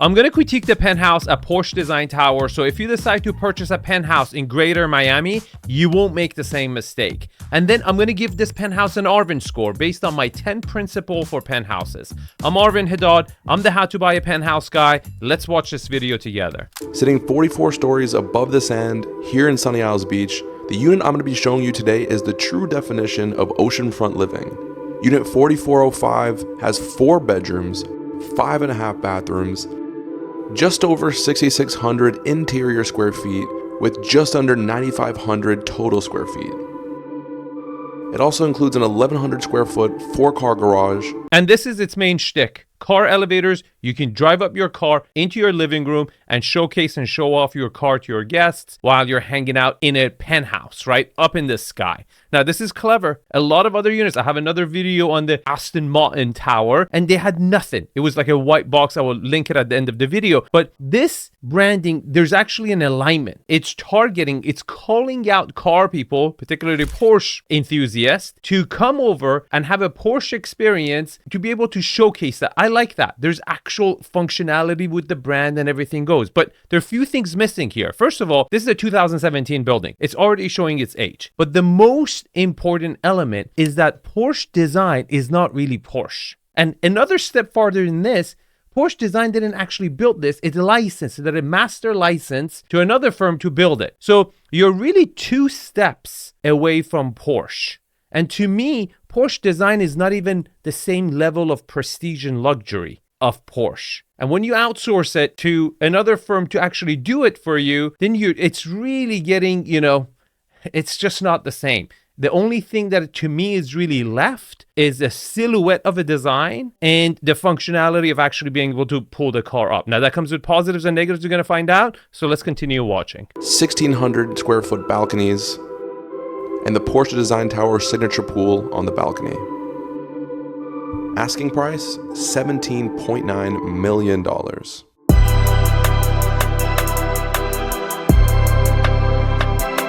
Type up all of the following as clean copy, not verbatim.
I'm going to critique the penthouse at Porsche Design Tower. So if you decide to purchase a penthouse in Greater Miami, you won't make the same mistake. And then I'm going to give this penthouse an Arvin score based on my 10 principle for penthouses. I'm Arvin Haddad. I'm the how to buy a penthouse guy. Let's watch this video together. Sitting 44 stories above the sand here in Sunny Isles Beach, the unit I'm going to be showing you today is the true definition of oceanfront living. Unit 4405 has 4 bedrooms, 5.5 bathrooms, just over 6,600 interior square feet with just under 9,500 total square feet. It also includes an 1,100 square foot 4-car garage. And this is its main shtick. Car elevators. You can drive up your car into your living room and showcase and show off your car to your guests while you're hanging out in a penthouse, right? Up in the sky. Now, this is clever. A lot of other units, I have another video on the Aston Martin Tower, and they had nothing. It was like a white box. I will link it at the end of the video. But this branding, there's actually an alignment. It's targeting, it's calling out car people, particularly Porsche enthusiasts, to come over and have a Porsche experience to be able to showcase that. I like that. There's actual functionality with the brand and everything goes. But there are a few things missing here. First of all, this is a 2017 building. It's already showing its age. But the most important element is that Porsche design is not really Porsche. And another step farther than this, Porsche Design didn't actually build this. It's licensed. It had a master license to another firm to build it. So you're really 2 steps away from Porsche. And to me, Porsche Design is not even the same level of prestige and luxury of Porsche. And when you outsource it to another firm to actually do it for you, then it's really getting, it's just not the same. The only thing that to me is really left is a silhouette of a design and the functionality of actually being able to pull the car up. Now that comes with positives and negatives, you're going to find out. So let's continue watching. 1,600 square foot balconies and the Porsche Design Tower signature pool on the balcony. Asking price, $17.9 million.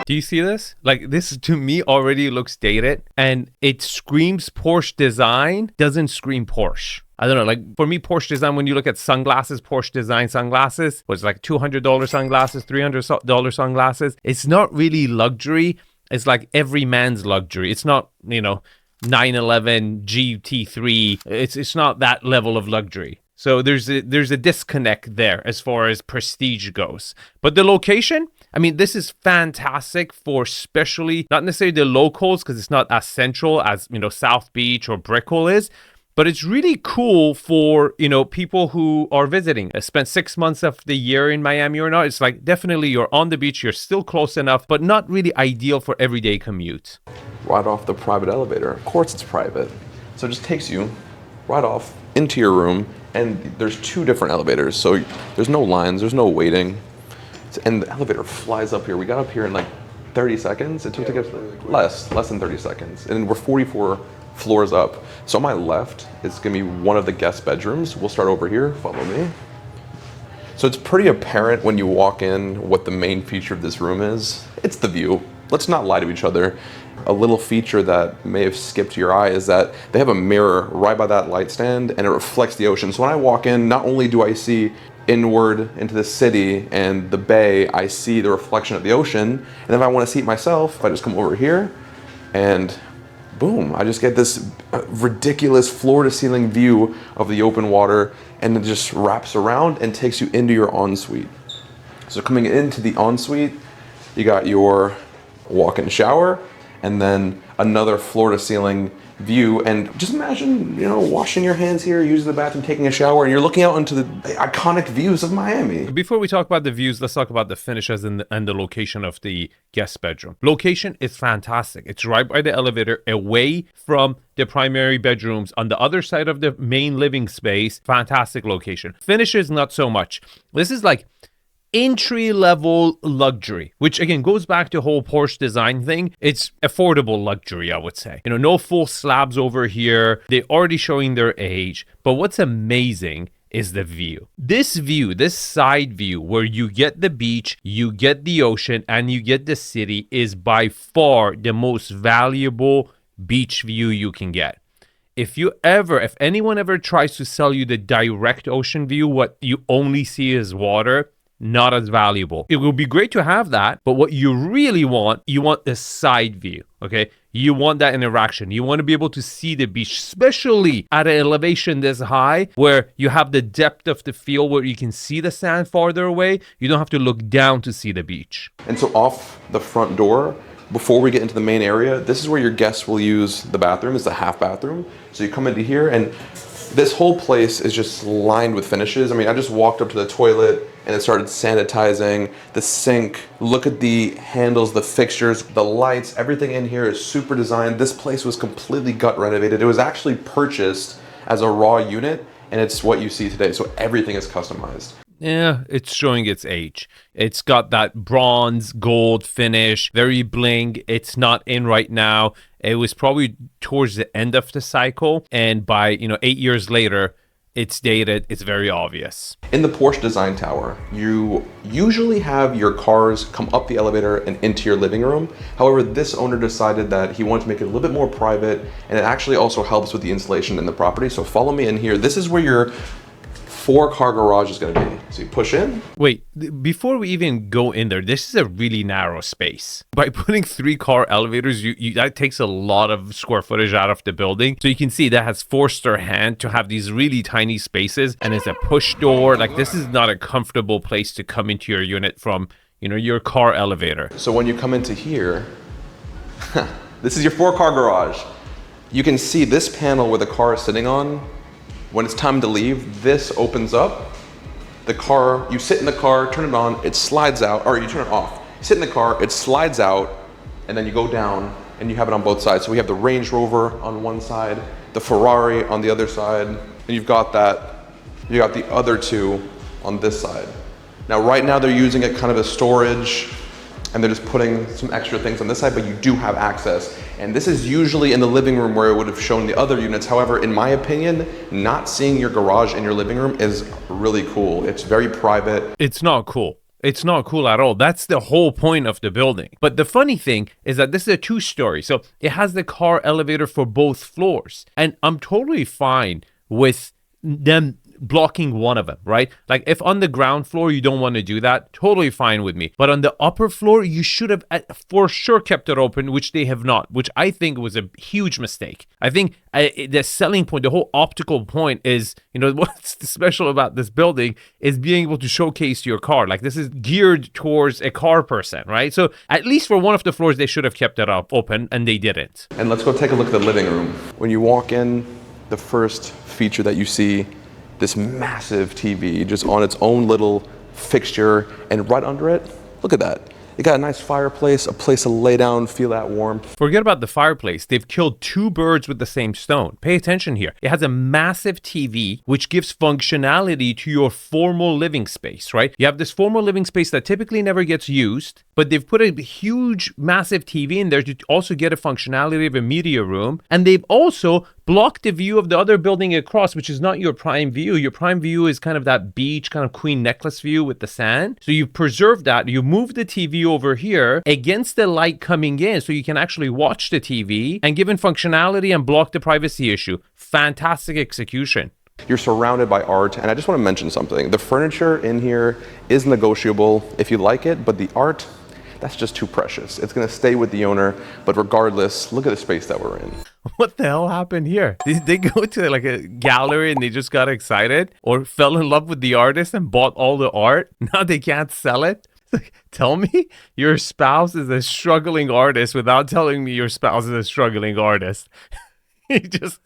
Do you see this? Like, this to me already looks dated and it screams Porsche Design, doesn't scream Porsche. I don't know, like for me, Porsche Design, when you look at sunglasses, Porsche Design sunglasses, was like $200 sunglasses, $300 sunglasses. It's not really luxury. It's like every man's luxury. It's not, 911 GT3. It's not that level of luxury. So there's a disconnect there as far as prestige goes. But the location, I mean, this is fantastic for especially, not necessarily the locals, because it's not as central as, South Beach or Brickell is. But it's really cool for, people who are visiting. I spent 6 months of the year in Miami or not. It's like, definitely you're on the beach, you're still close enough, but not really ideal for everyday commute. Right off the private elevator. Of course it's private. So it just takes you right off into your room. And there's 2 different elevators. So there's no lines, there's no waiting. And the elevator flies up here. We got up here in like 30 seconds. It took to get really less than 30 seconds. And we're 44 floors up. So on my left is gonna be one of the guest bedrooms. We'll start over here, follow me. So it's pretty apparent when you walk in what the main feature of this room is. It's the view. Let's not lie to each other. A little feature that may have skipped your eye is that they have a mirror right by that light stand and it reflects the ocean. So when I walk in, not only do I see inward into the city and the bay, I see the reflection of the ocean. And if I want to see it myself, I just come over here and boom, I just get this ridiculous floor to ceiling view of the open water, and it just wraps around and takes you into your ensuite. So coming into the ensuite, you got your walk-in shower and then another floor to ceiling view. And just imagine, washing your hands here, using the bathroom, taking a shower, and you're looking out into the iconic views of Miami. Before we talk about the views, let's talk about the finishes and the location of the guest bedroom. Location is fantastic. It's right by the elevator, away from the primary bedrooms on the other side of the main living space. Fantastic location. Finishes, not so much. This is like entry-level luxury, which again goes back to the whole Porsche design thing. It's affordable luxury, I would say. No full slabs over here. They're already showing their age. But what's amazing is the view. This view, this side view where you get the beach, you get the ocean, and you get the city is by far the most valuable beach view you can get. if anyone ever tries to sell you the direct ocean view, what you only see is water, not as valuable. It will be great to have that, but what you really want, you want the side view, okay? You want that interaction. You want to be able to see the beach, especially at an elevation this high, where you have the depth of the field where you can see the sand farther away. You don't have to look down to see the beach. And so off the front door, before we get into the main area, this is where your guests will use the bathroom. It's the half bathroom. So you come into here and this whole place is just lined with finishes. I mean, I just walked up to the toilet and it started sanitizing the sink. Look at the handles, the fixtures, the lights, everything in here is super designed. This place was completely gut renovated. It was actually purchased as a raw unit and it's what you see today. So everything is customized. Yeah, it's showing its age. It's got that bronze, gold finish, very bling. It's not in right now. It was probably towards the end of the cycle. And by, 8 years later, it's dated. It's very obvious. In the Porsche Design Tower, you usually have your cars come up the elevator and into your living room. However, this owner decided that he wanted to make it a little bit more private, and it actually also helps with the insulation in the property. So follow me in here. This is where your 4-car garage is going to be. So you push in. Wait, before we even go in there, this is a really narrow space. By putting 3-car elevators, that takes a lot of square footage out of the building. So you can see that has forced their hand to have these really tiny spaces, and it's a push door. Like, this is not a comfortable place to come into your unit from, your car elevator. So when you come into here, this is your 4-car garage. You can see this panel where the car is sitting on. When it's time to leave, this opens up. The car, you sit in the car, turn it on, it slides out, or you turn it off. You sit in the car, it slides out, and then you go down, and you have it on both sides. So we have the Range Rover on one side, the Ferrari on the other side, and you got the other two on this side. Now, right now they're using it kind of as storage, and they're just putting some extra things on this side, but you do have access. And this is usually in the living room where it would have shown the other units. However, in my opinion, not seeing your garage in your living room is really cool. It's very private. It's not cool. It's not cool at all. That's the whole point of the building. But the funny thing is that this is a 2-story. So it has the car elevator for both floors. And I'm totally fine with them blocking one of them, right? Like, if on the ground floor you don't want to do that, totally fine with me. But on the upper floor, you should have for sure kept it open, which they have not, which I think was a huge mistake. I think the selling point, the whole optical point is, what's special about this building is being able to showcase your car. Like, this is geared towards a car person, right? So at least for one of the floors, they should have kept it open, and they didn't. And let's go take a look at the living room. When you walk in, the first feature that you see, this massive TV just on its own little fixture, and right under it, look at that. It got a nice fireplace, a place to lay down, feel that warmth. Forget about the fireplace. They've killed 2 birds with the same stone. Pay attention here. It has a massive TV, which gives functionality to your formal living space, right? You have this formal living space that typically never gets used, but they've put a huge, massive TV in there to also get a functionality of a media room. And they've also blocked the view of the other building across, which is not your prime view. Your prime view is kind of that beach, kind of Queen Necklace view with the sand. So you've preserved that. You move the TV over here against the light coming in so you can actually watch the TV and given functionality and block the privacy issue. Fantastic execution. You're surrounded by art, and I just want to mention something. The furniture in here is negotiable if you like it, but the art, that's just too precious. It's going to stay with the owner, but regardless, look at the space that we're in. What the hell happened here? Did they go to like a gallery and they just got excited or fell in love with the artist and bought all the art? Now they can't sell it? Tell me your spouse is a struggling artist without telling me your spouse is a struggling artist. You just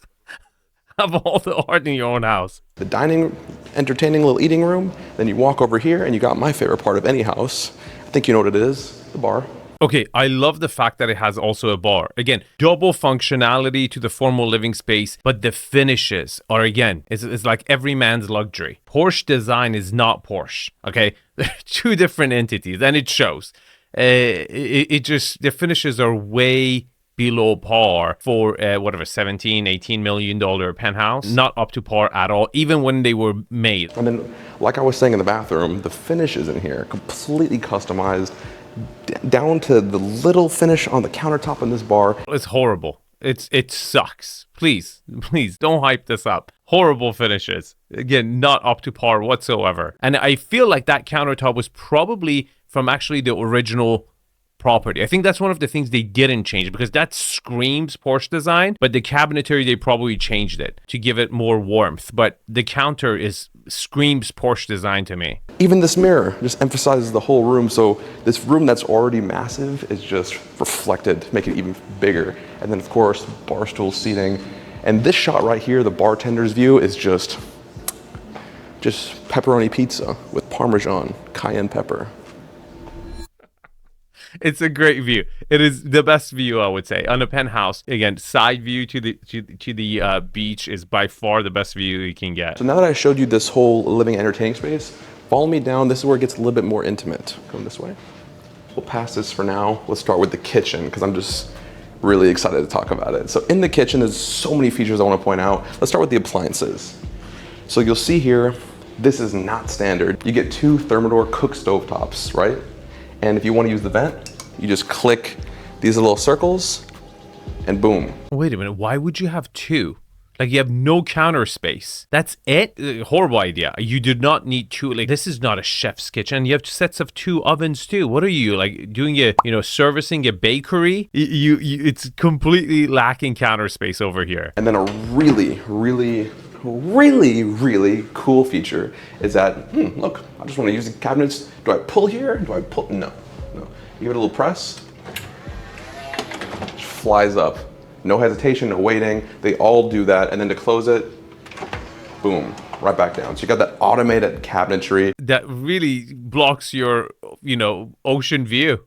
have all the art in your own house. The dining, entertaining little eating room. Then you walk over here and you got my favorite part of any house. I think you know what it is, the bar. Okay, I love the fact that it has also a bar. Again, double functionality to the formal living space, but the finishes are, again, it's like every man's luxury. Porsche Design is not Porsche, okay? They're 2 different entities, and it shows. The finishes are way below par for whatever, $17-18 million penthouse. Not up to par at all, even when they were made. And then, like I was saying in the bathroom, the finishes in here, completely customized, down to the little finish on the countertop in this bar. It's horrible. It sucks. Please don't hype this up. Horrible finishes. Again, not up to par whatsoever. And I feel like that countertop was probably from actually the original property. I think that's one of the things they didn't change, because that screams Porsche design, but the cabinetry, they probably changed it to give it more warmth. But the counter screams Porsche design to me. Even this mirror just emphasizes the whole room. So this room that's already massive is just reflected, make it even bigger. And then of course, bar stool seating. And this shot right here, the bartender's view, is just pepperoni pizza with Parmesan, cayenne pepper. It's a great view. It is the best view, I would say, on a penthouse. Again, side view to the beach is by far the best view you can get. So now that I showed you this whole living entertaining space, follow me down. This is where it gets a little bit more intimate. Come this way. We'll pass this for now. Let's start with the kitchen, because I'm just really excited to talk about it. So in the kitchen, there's so many features I want to point out. Let's start with the appliances. So you'll see here, this is not standard. You get 2 Thermador cook stove tops, right? And if you want to use the vent, you just click these little circles and boom. Wait a minute, why would you have 2? Like, you have no counter space. That's it? Horrible idea. You do not need 2. Like, this is not a chef's kitchen. You have sets of 2 ovens too. What are you, like, doing servicing a bakery? It's completely lacking counter space over here. And then a really, really, really, really cool feature is that, look, I just want to use the cabinets. Do I pull here? Do I pull? No. You give it a little press, it flies up. No hesitation, no waiting. They all do that. And then to close it, boom, right back down. So you got that automated cabinetry. That really blocks your, ocean view.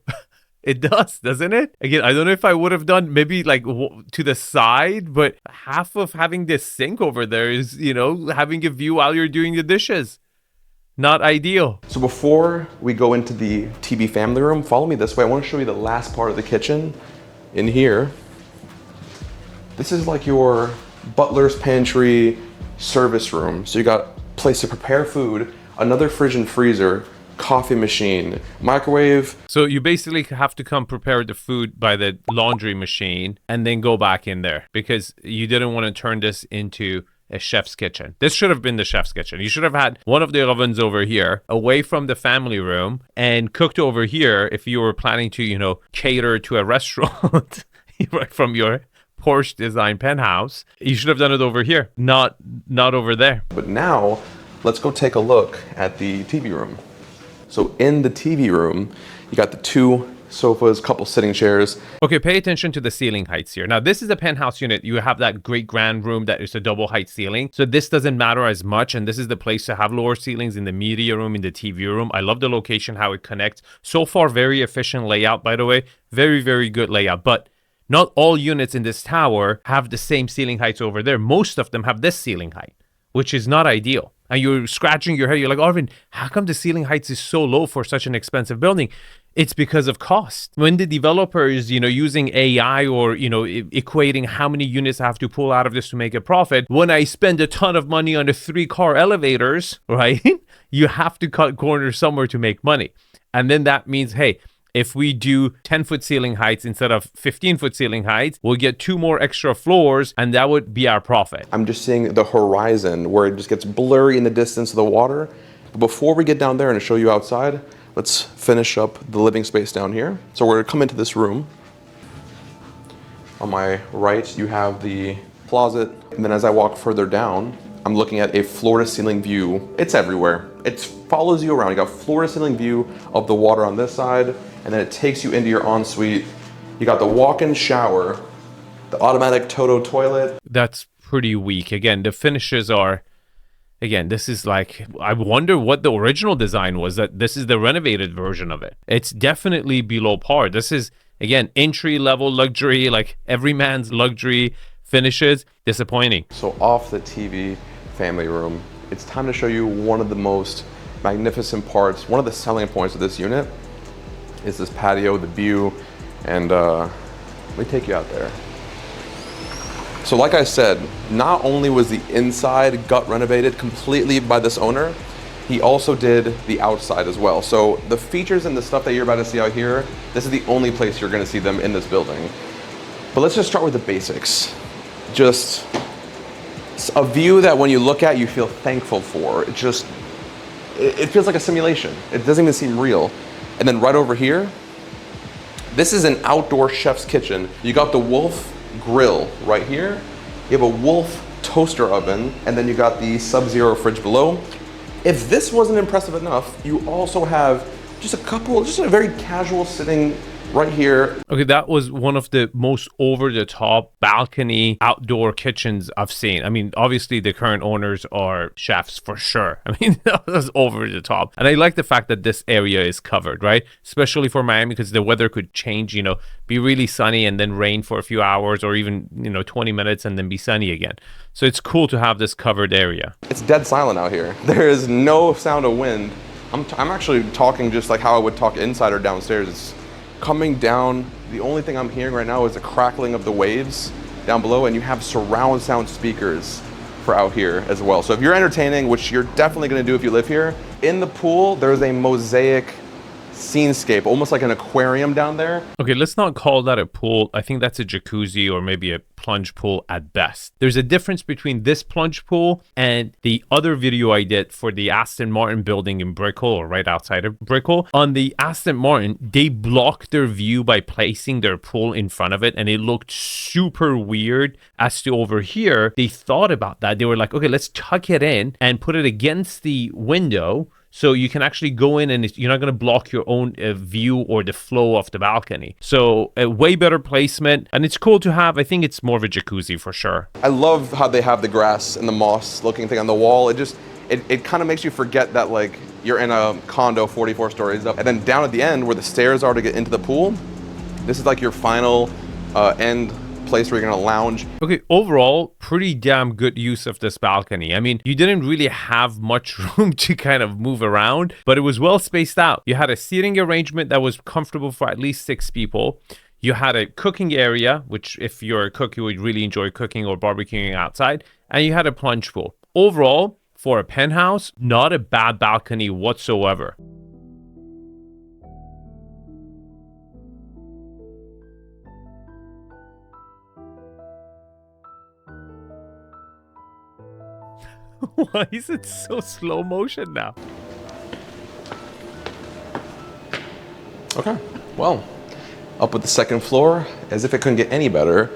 It does, doesn't it? Again, I don't know if I would have done maybe like to the side, but half of having this sink over there is, having a view while you're doing the dishes. Not ideal. So before we go into the TV family room, follow me this way. I want to show you the last part of the kitchen. In here, this is like your butler's pantry service room. So you got a place to prepare food, another fridge and freezer, coffee machine, microwave. So you basically have to come prepare the food by the laundry machine and then go back in there, because you didn't want to turn this into a chef's kitchen. This should have been the chef's kitchen. You should have had one of the ovens over here away from the family room and cooked over here if you were planning to, cater to a restaurant right from your Porsche Design penthouse. You should have done it over here, not over there. But now let's go take a look at the TV room. So in the TV room, you got the 2 sofas, couple sitting chairs. Okay, pay attention to the ceiling heights here. Now, this is a penthouse unit. You have that great grand room that is a double height ceiling. So this doesn't matter as much. And this is the place to have lower ceilings in the media room, in the TV room. I love the location, how it connects. So far, very efficient layout, by the way. Very, very good layout. But not all units in this tower have the same ceiling heights over there. Most of them have this ceiling height, which is not ideal. And you're scratching your head. You're like, Arvin, how come the ceiling heights is so low for such an expensive building? It's because of cost. When the developer is, using AI or, equating how many units I have to pull out of this to make a profit, when I spend a ton of money on the 3-car elevators, right? You have to cut corners somewhere to make money. And then that means, hey, if we do 10-foot ceiling heights instead of 15-foot ceiling heights, we'll get 2 more extra floors, and that would be our profit. I'm just seeing the horizon where it just gets blurry in the distance of the water. But before we get down there and show you outside, let's finish up the living space down here. So we're gonna come into this room. On my right, you have the closet. And then as I walk further down, I'm looking at a floor-to-ceiling view. It's everywhere. It follows you around. You got floor-to-ceiling view of the water on this side, and then it takes you into your ensuite. You got the walk-in shower, the automatic Toto toilet. That's pretty weak. Again, the finishes are, this is like, I wonder what the original design was, that this is the renovated version of it. It's definitely below par. This is, again, entry-level luxury, like every man's luxury finishes. Disappointing. So off the TV family room, it's time to show you one of the most magnificent parts. One of the selling points of this unit is this patio, the view, and let me take you out there. So like I said, not only was the inside gut renovated completely by this owner, he also did the outside as well. So the features and the stuff that you're about to see out here, this is the only place you're gonna see them in this building. But let's just start with the basics. Just a view that when you look at, you feel thankful for. It feels like a simulation. It doesn't even seem real. And then right over here, this is an outdoor chef's kitchen. You got the Wolf grill right here. You have a Wolf toaster oven, and then you got the Sub-Zero fridge below. If this wasn't impressive enough, you also have just a very casual sitting right here. Okay, that was one of the most over-the-top balcony outdoor kitchens I've seen. I mean, obviously the current owners are chefs for sure. I mean, that was over the top. And I like the fact that this area is covered, right? Especially for Miami, because the weather could change, be really sunny and then rain for a few hours, or even, 20 minutes and then be sunny again. So it's cool to have this covered area. It's dead silent out here. There is no sound of wind. I'm actually talking just like how I would talk inside or downstairs. It's coming down. The only thing I'm hearing right now is the crackling of the waves down below, and you have surround sound speakers for out here as well. So if you're entertaining, which you're definitely going to do if you live here, in the pool, there's a mosaic scenescape, almost like an aquarium down there. Okay, let's not call that a pool. I think that's a jacuzzi or maybe a plunge pool at best. There's a difference between this plunge pool and the other video I did for the Aston Martin building in Brickell, or right outside of Brickell. On the Aston Martin, they blocked their view by placing their pool in front of it, and it looked super weird. As to over here, they thought about that. They were like, okay, let's tuck it in and put it against the window, so you can actually go in and you're not going to block your own view or the flow of the balcony. So a way better placement, and it's cool to have. I think it's more of a jacuzzi for sure. I love how they have the grass and the moss looking thing on the wall. It kind of makes you forget that like you're in a condo 44 stories up. And then down at the end where the stairs are to get into the pool, this is like your final end place where you're gonna lounge. Okay, overall, pretty damn good use of this balcony. I mean, you didn't really have much room to kind of move around, but it was well spaced out. You had a seating arrangement that was comfortable for at least 6 people. You had a cooking area, which if you're a cook, you would really enjoy cooking or barbecuing outside. And you had a plunge pool. Overall, for a penthouse, not a bad balcony whatsoever. Why is it so slow motion now? Okay, well, up with the second floor, as if it couldn't get any better.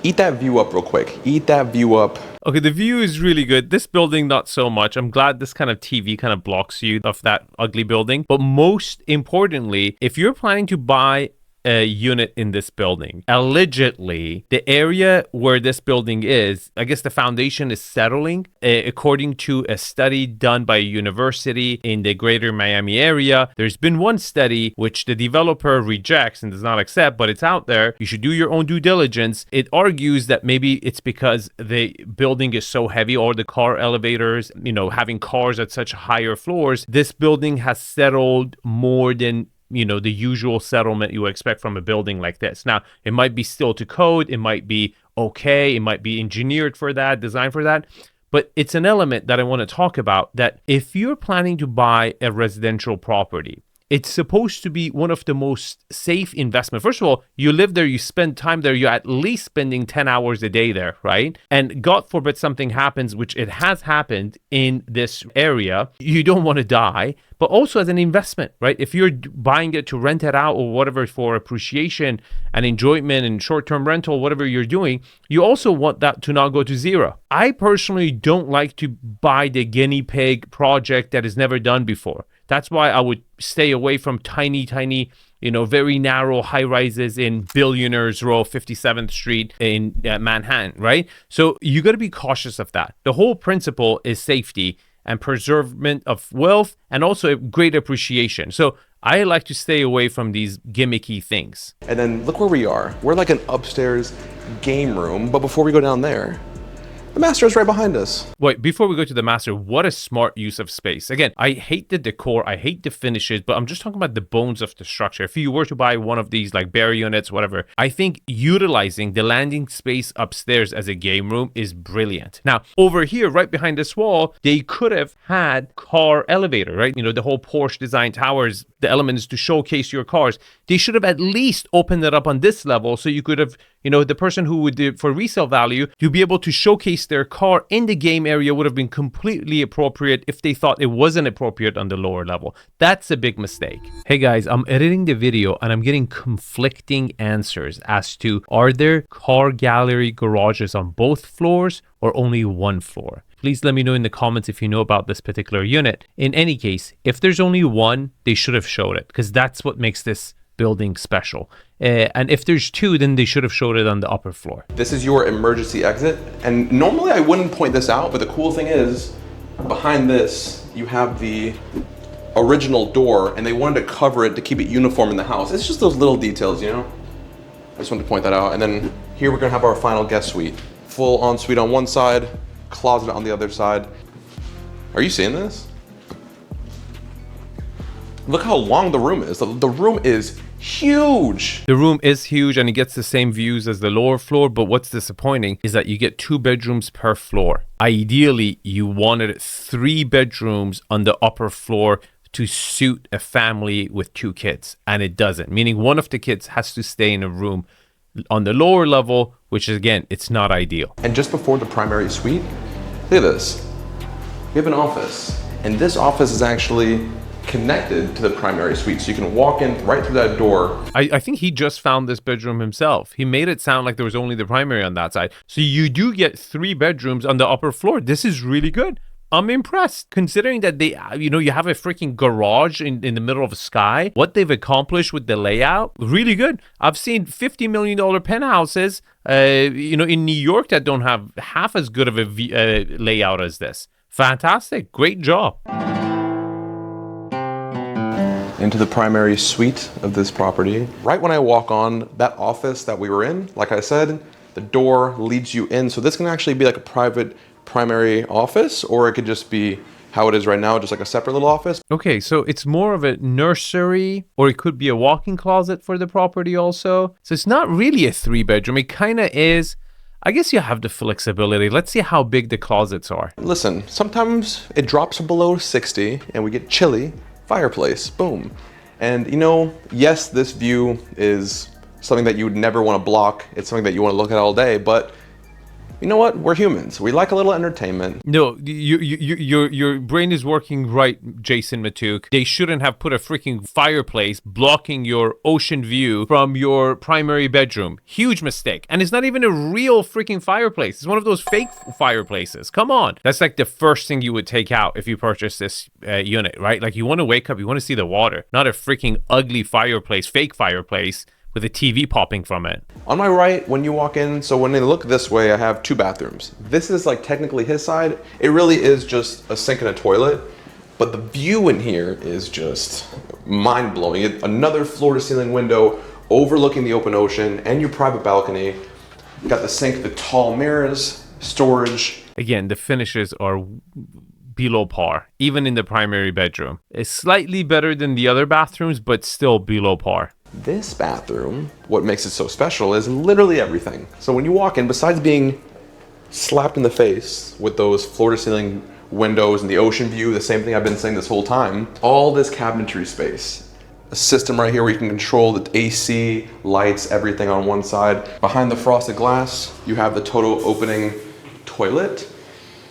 Eat that view up real quick. Eat that view up. Okay, the view is really good. This building, not so much. I'm glad this kind of TV kind of blocks you of that ugly building. But most importantly, if you're planning to buy a unit in this building, allegedly the area where this building is, I guess the foundation is settling, according to a study done by a university in the greater Miami area. There's been one study which the developer rejects and does not accept, but it's out there. You should do your own due diligence. It argues that maybe it's because the building is so heavy, or the car elevators, having cars at such higher floors, this building has settled more than the usual settlement you would expect from a building like this. Now, it might be still to code, it might be okay, it might be engineered for that, designed for that, but it's an element that I want to talk about, that if you're planning to buy a residential property, it's supposed to be one of the most safe investment. First of all, you live there, you spend time there, you're at least spending 10 hours a day there, right? And God forbid something happens, which it has happened in this area, you don't want to die. But also as an investment, right? If you're buying it to rent it out or whatever for appreciation and enjoyment and short-term rental, whatever you're doing, you also want that to not go to zero. I personally don't like to buy the guinea pig project that is never done before. That's why I would stay away from tiny, very narrow high rises in Billionaires Row, 57th Street in Manhattan, right? So you got to be cautious of that. The whole principle is safety and preservation of wealth, and also great appreciation. So I like to stay away from these gimmicky things. And then look where we are. We're like an upstairs game room, but before we go down there, the master is right behind us. Wait, before we go to the master, what a smart use of space. Again, I hate the decor, I hate the finishes, but I'm just talking about the bones of the structure. If you were to buy one of these like bare units, whatever, I think utilizing the landing space upstairs as a game room is brilliant. Now, over here, right behind this wall, they could have had car elevator, right? The whole Porsche Design Towers, the elements to showcase your cars. They should have at least opened it up on this level so you could have You know, the person who would do it for resale value, to be able to showcase their car in the game area would have been completely appropriate if they thought it wasn't appropriate on the lower level. That's a big mistake. Hey guys, I'm editing the video and I'm getting conflicting answers as to, are there car gallery garages on both floors or only one floor? Please let me know in the comments if you know about this particular unit. In any case, if there's only one, they should have showed it, because that's what makes this building special. And if there's two, then they should have showed it on the upper floor. This is your emergency exit. And normally I wouldn't point this out, but the cool thing is, behind this, you have the original door, and they wanted to cover it to keep it uniform in the house. It's just those little details, you know? I just wanted to point that out. And then here we're gonna have our final guest suite. Full ensuite on one side, closet on the other side. Are you seeing this? Look how long the room is. The room is huge. The room is huge and it gets the same views as the lower floor, but what's disappointing is that you get 2 bedrooms per floor. Ideally, you wanted 3 bedrooms on the upper floor to suit a family with 2 kids, and it doesn't, meaning one of the kids has to stay in a room on the lower level, which is, again, it's not ideal. And just before the primary suite, look at this. We have an office, and this office is actually connected to the primary suite, so you can walk in right through that door. I think he just found this bedroom himself. He made it sound like there was only the primary on that side. So you do get 3 bedrooms on the upper floor. This is really good. I'm impressed, considering that they, you know, you have a freaking garage in the middle of the sky. What they've accomplished with the layout, really good. I've seen $50 million penthouses, you know, in New York that don't have half as good of a layout as this. Fantastic, great job. Into the primary suite of this property. Right when I walk on that office that we were in, like I said, the door leads you in. So this can actually be like a private primary office, or it could just be how it is right now, just like a separate little office. Okay, so it's more of a nursery, or it could be a walk-in closet for the property also. So it's not really a 3-bedroom. It kind of is. I guess you have the flexibility. Let's see how big the closets are. Listen, sometimes it drops below 60 and we get chilly. Fireplace, boom. And you know, yes, this view is something that you would never want to block. It's something that you want to look at all day, but you know what? We're humans. We like a little entertainment. No, your brain is working right, Jason Matuk. They shouldn't have put a freaking fireplace blocking your ocean view from your primary bedroom. Huge mistake. And it's not even a real freaking fireplace. It's one of those fake fireplaces. Come on. That's like the first thing you would take out if you purchase this unit, right? Like, you want to wake up, you want to see the water, not a freaking ugly fireplace, fake fireplace with a TV popping from it. On my right, when you walk in, so when they look this way, I have 2 bathrooms. This is like technically his side. It really is just a sink and a toilet, but the view in here is just mind-blowing. Another floor-to-ceiling window overlooking the open ocean and your private balcony. Got the sink, the tall mirrors, storage. Again, the finishes are below par, even in the primary bedroom. It's slightly better than the other bathrooms, but still below par. This bathroom, what makes it so special is literally everything. So when you walk in, besides being slapped in the face with those floor-to-ceiling windows and the ocean view, the same thing I've been saying this whole time, all this cabinetry space. A system right here where you can control the AC, lights, everything on one side. Behind the frosted glass, you have the total opening toilet.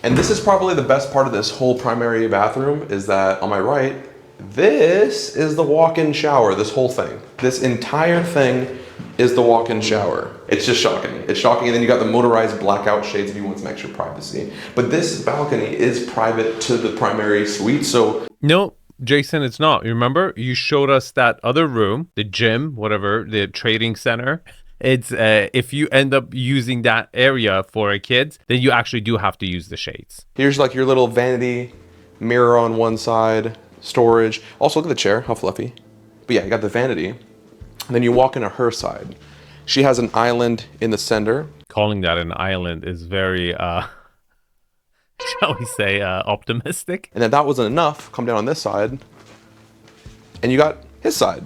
And this is probably the best part of this whole primary bathroom, is that on my right, this is the walk-in shower, this whole thing. This entire thing is the walk-in shower. It's just shocking. It's shocking, and then you got the motorized blackout shades if you want some extra privacy. But this balcony is private to the primary suite, so... No, Jason, it's not. You remember? You showed us that other room, the gym, whatever, the trading center. It's if you end up using that area for a kid, then you actually do have to use the shades. Here's like your little vanity mirror on one side. Storage. Also, look at the chair, how fluffy. But yeah, you got the vanity. And then you walk into her side. She has an island in the center. Calling that an island is very, shall we say, optimistic. And then that wasn't enough. Come down on this side. And you got his side.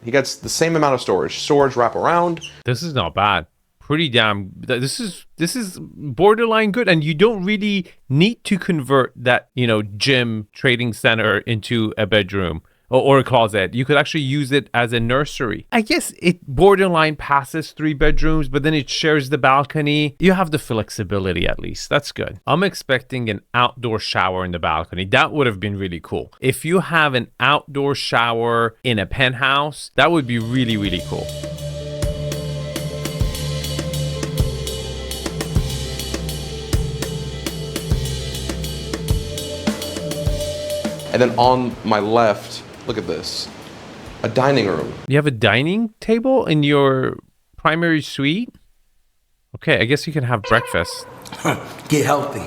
He gets the same amount of storage. Storage wrap around. This is not bad. Pretty damn, this is borderline good, and you don't really need to convert that, you know, gym trading center into a bedroom. or a closet. You could actually use it as a nursery. I guess it borderline passes 3 bedrooms, but then it shares the balcony. You have the flexibility at least. That's good. I'm expecting an outdoor shower in the balcony. That would have been really cool. If you have an outdoor shower in a penthouse, that would be really, really cool. And then on my left, look at this, a dining room. You have a dining table in your primary suite? Okay, I guess you can have breakfast. Get healthy.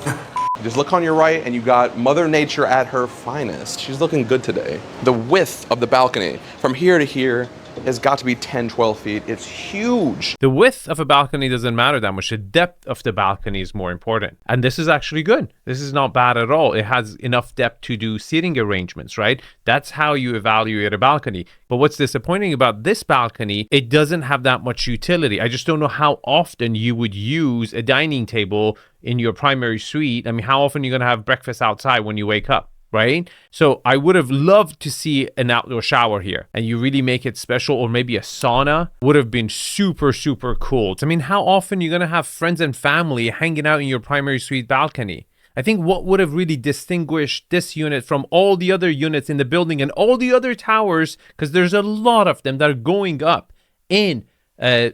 Just look on your right and you got Mother Nature at her finest. She's looking good today. The width of the balcony from here to here has got to be 10, 12 feet. It's huge. The width of a balcony doesn't matter that much. The depth of the balcony is more important. And this is actually good. This is not bad at all. It has enough depth to do seating arrangements, right? That's how you evaluate a balcony. But what's disappointing about this balcony, it doesn't have that much utility. I just don't know how often you would use a dining table in your primary suite. I mean, how often are you going to have breakfast outside when you wake up? Right? So I would have loved to see an outdoor shower here and you really make it special, or maybe a sauna would have been super, super cool. I mean, how often are you going to have friends and family hanging out in your primary suite balcony? I think what would have really distinguished this unit from all the other units in the building and all the other towers, because there's a lot of them that are going up in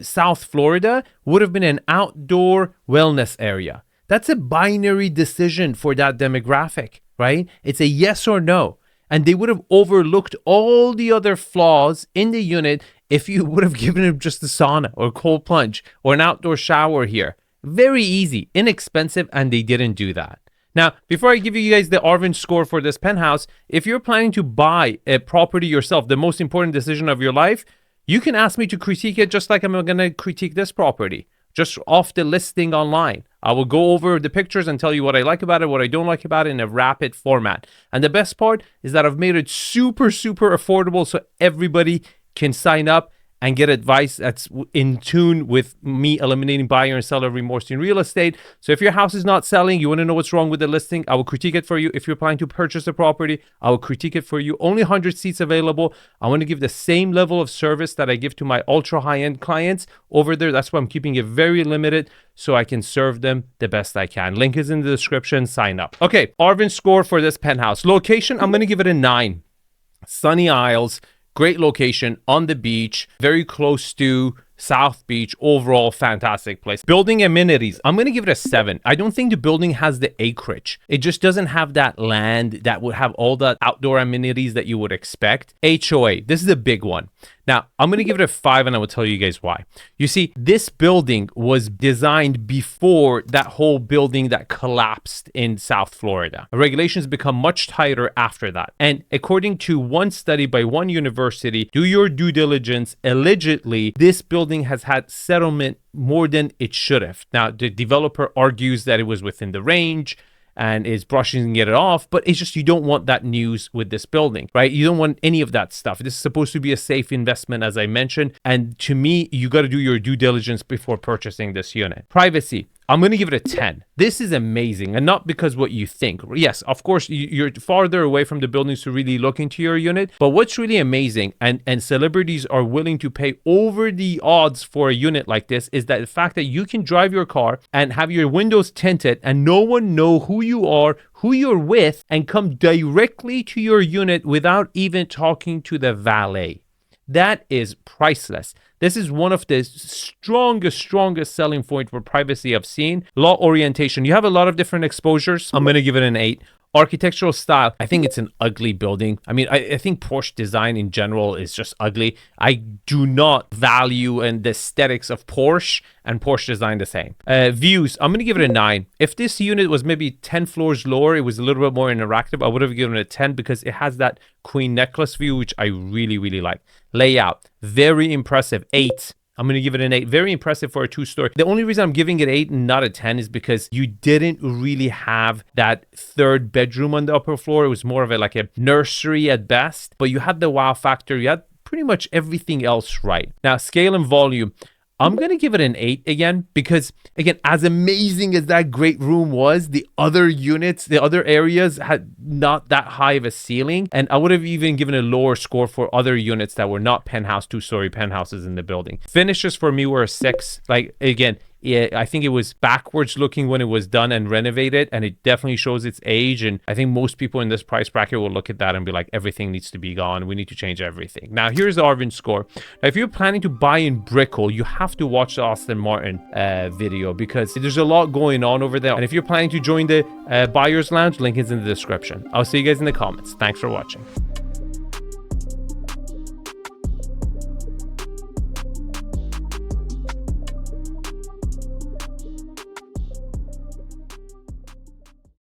South Florida, would have been an outdoor wellness area. That's a binary decision for that demographic, right? It's a yes or no. And they would have overlooked all the other flaws in the unit if you would have given them just a sauna or a cold plunge or an outdoor shower here. Very easy, inexpensive, and they didn't do that. Now, before I give you guys the Arvin score for this penthouse, if you're planning to buy a property yourself, the most important decision of your life, you can ask me to critique it just like I'm going to critique this property, just off the listing online. I will go over the pictures and tell you what I like about it, what I don't like about it in a rapid format. And the best part is that I've made it super, super affordable so everybody can sign up and get advice that's in tune with me eliminating buyer and seller remorse in real estate. So if your house is not selling, you want to know what's wrong with the listing, I will critique it for you. If you're planning to purchase a property, I will critique it for you. Only 100 seats available. I want to give the same level of service that I give to my ultra high-end clients over there. That's why I'm keeping it very limited so I can serve them the best I can. Link is in the description. Sign up. Okay, Arvin score for this penthouse. Location, I'm going to give it a 9. Sunny Isles. Great location on the beach, very close to South Beach. Overall, fantastic place. Building amenities, I'm going to give it a 7. I don't think the building has the acreage. It just doesn't have that land that would have all the outdoor amenities that you would expect. HOA, this is a big one. Now, I'm going to give it a 5 and I will tell you guys why. You see, this building was designed before that whole building that collapsed in South Florida. Regulations become much tighter after that. And according to one study by one university, do your due diligence, allegedly, this building has had settlement more than it should have. Now, the developer argues that it was within the range and is brushing it off, but it's just you don't want that news with this building, right? You don't want any of that stuff. This is supposed to be a safe investment, as I mentioned, and to me, you got to do your due diligence before purchasing this unit. Privacy, I'm going to give it a 10. This is amazing, and not because what you think. Yes, of course, you're farther away from the buildings to really look into your unit, but what's really amazing, and celebrities are willing to pay over the odds for a unit like this, is that the fact that you can drive your car and have your windows tinted and no one know who you are, who you're with, and come directly to your unit without even talking to the valet. That is priceless. This is one of the strongest selling point for privacy I've seen. Law orientation. You have a lot of different exposures. I'm going to give it an 8. Architectural style, I think it's an ugly building. I mean, I think Porsche design in general is just ugly. I do not value the aesthetics of Porsche and Porsche design the same. Views, I'm going to give it a 9. If this unit was maybe 10 floors lower, it was a little bit more interactive, I would have given it a 10 because it has that queen necklace view, which I really, really like. Layout, very impressive, 8. I'm going to give it an 8. Very impressive for a 2-story. The only reason I'm giving it 8 and not a 10 is because you didn't really have that third bedroom on the upper floor. It was more of like a nursery at best, but you had the wow factor. You had pretty much everything else right. Now, scale and volume. I'm going to give it an 8 again, because again, as amazing as that great room was, the other units, the other areas had not that high of a ceiling. And I would have even given a lower score for other units that were not penthouse, 2-story penthouses in the building. Finishes for me were a 6. Like, again, yeah, I think it was backwards looking when it was done and renovated, and it definitely shows its age. And I think most people in this price bracket will look at that and be like, everything needs to be gone. We need to change everything. Now, here's Arvin's score. Now, if you're planning to buy in Brickell, you have to watch the Aston Martin video, because there's a lot going on over there. And if you're planning to join the Buyer's Lounge, link is in the description. I'll see you guys in the comments. Thanks for watching.